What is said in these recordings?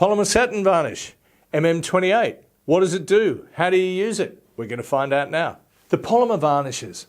Polymer Satin Varnish, MM28. What does it do? How do you use it? We're going to find out now. The polymer varnishes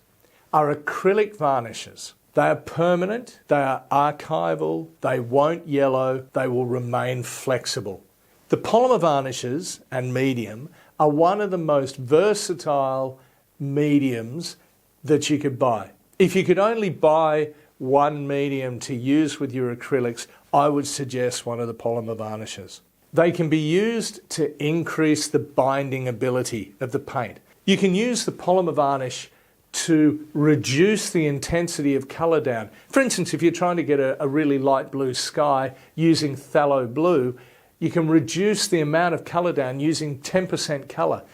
are acrylic varnishes. They are permanent, they are archival, they won't yellow, they will remain flexible. The polymer varnishes and medium are one of the most versatile mediums that you could buy. If you could only buy one medium to use with your acrylics, I would suggest one of the polymer varnishes. They can be used to increase the binding ability of the paint. You can use the polymer varnish to reduce the intensity of colour down. For instance, if you're trying to get a really light blue sky using phthalo blue, you can reduce the amount of colour down using 10% colour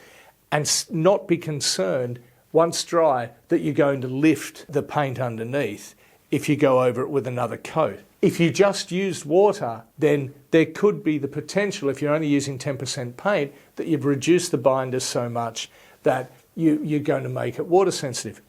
and not be concerned, once dry, that you're going to lift the paint underneath if you go over it with another coat. If you just used water, then there could be the potential, if you're only using 10% paint, that you've reduced the binders so much that you're going to make it water sensitive.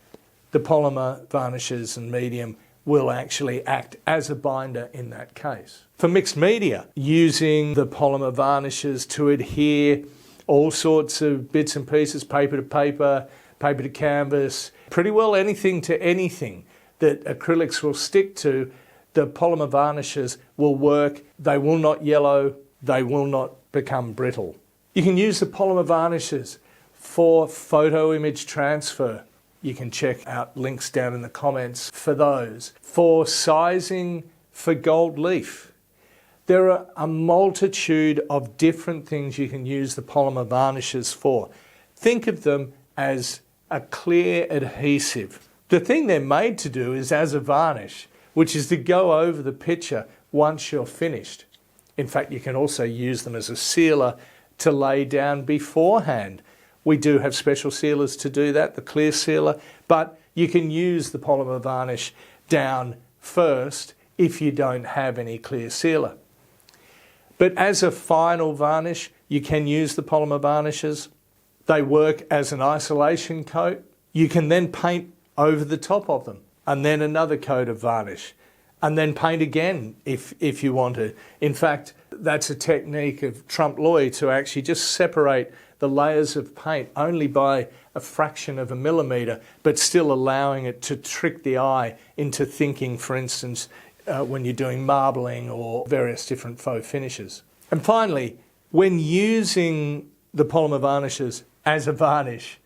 The polymer varnishes and medium will actually act as a binder in that case. For mixed media, using the polymer varnishes to adhere all sorts of bits and pieces, paper to paper, paper to canvas, pretty well anything to anything that acrylics will stick to, the polymer varnishes will work. They will not yellow, they will not become brittle. You can use the polymer varnishes for photo image transfer. You can check out links down in the comments for those. For sizing for gold leaf. There are a multitude of different things you can use the polymer varnishes for. Think of them as a clear adhesive. The thing they're made to do is as a varnish, which is to go over the picture once you're finished. In fact, you can also use them as a sealer to lay down beforehand. We do have special sealers to do that, the clear sealer, but you can use the polymer varnish down first if you don't have any clear sealer. But as a final varnish, you can use the polymer varnishes. They work as an isolation coat. You can then paint over the top of them, and then another coat of varnish, and then paint again if you want to. In fact, that's a technique of trompe-l'oeil to actually just separate the layers of paint only by a fraction of a millimetre, but still allowing it to trick the eye into thinking, for instance, when you're doing marbling or various different faux finishes. And finally, when using the polymer varnishes as a varnish,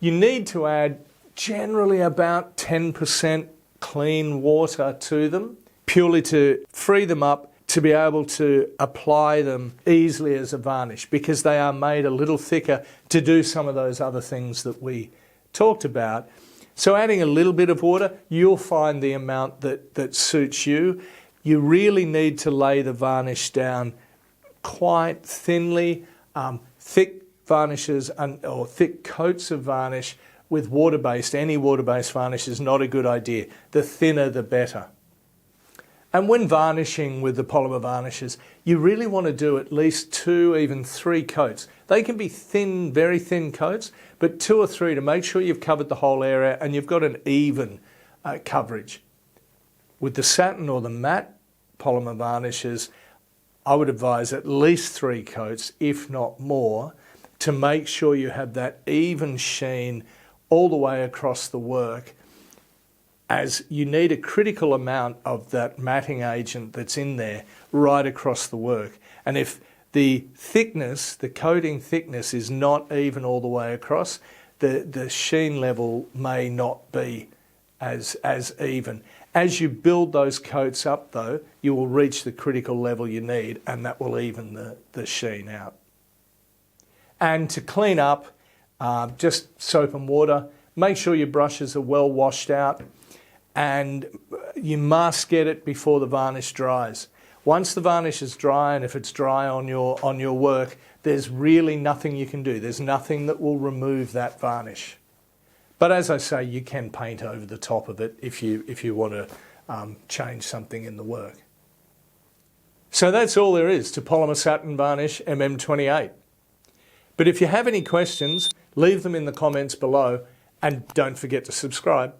you need to add generally about 10% clean water to them, purely to free them up to be able to apply them easily as a varnish, because they are made a little thicker to do some of those other things that we talked about. So adding a little bit of water, you'll find the amount that suits you. You really need to lay the varnish down quite thinly. Thick varnishes or thick coats of varnish with water-based, any water-based varnish is not a good idea. The thinner the better. And when varnishing with the polymer varnishes, you really want to do at least 2, even 3 coats. They can be thin, very thin coats, but 2 or 3 to make sure you've covered the whole area and you've got an even coverage. With the satin or the matte polymer varnishes, I would advise at least 3 coats, if not more, to make sure you have that even sheen all the way across the work, as you need a critical amount of that matting agent that's in there right across the work. And if the thickness, the coating thickness is not even all the way across, the sheen level may not be as even. As you build those coats up though, you will reach the critical level you need, and that will even the sheen out. And to clean up, just soap and water. Make sure your brushes are well washed out, and you must get it before the varnish dries. Once the varnish is dry, and if it's dry on your work, there's really nothing you can do. There's nothing that will remove that varnish. But as I say, you can paint over the top of it if you want to change something in the work. So that's all there is to Polymer Satin Varnish MM28. But if you have any questions, leave them in the comments below, and don't forget to subscribe.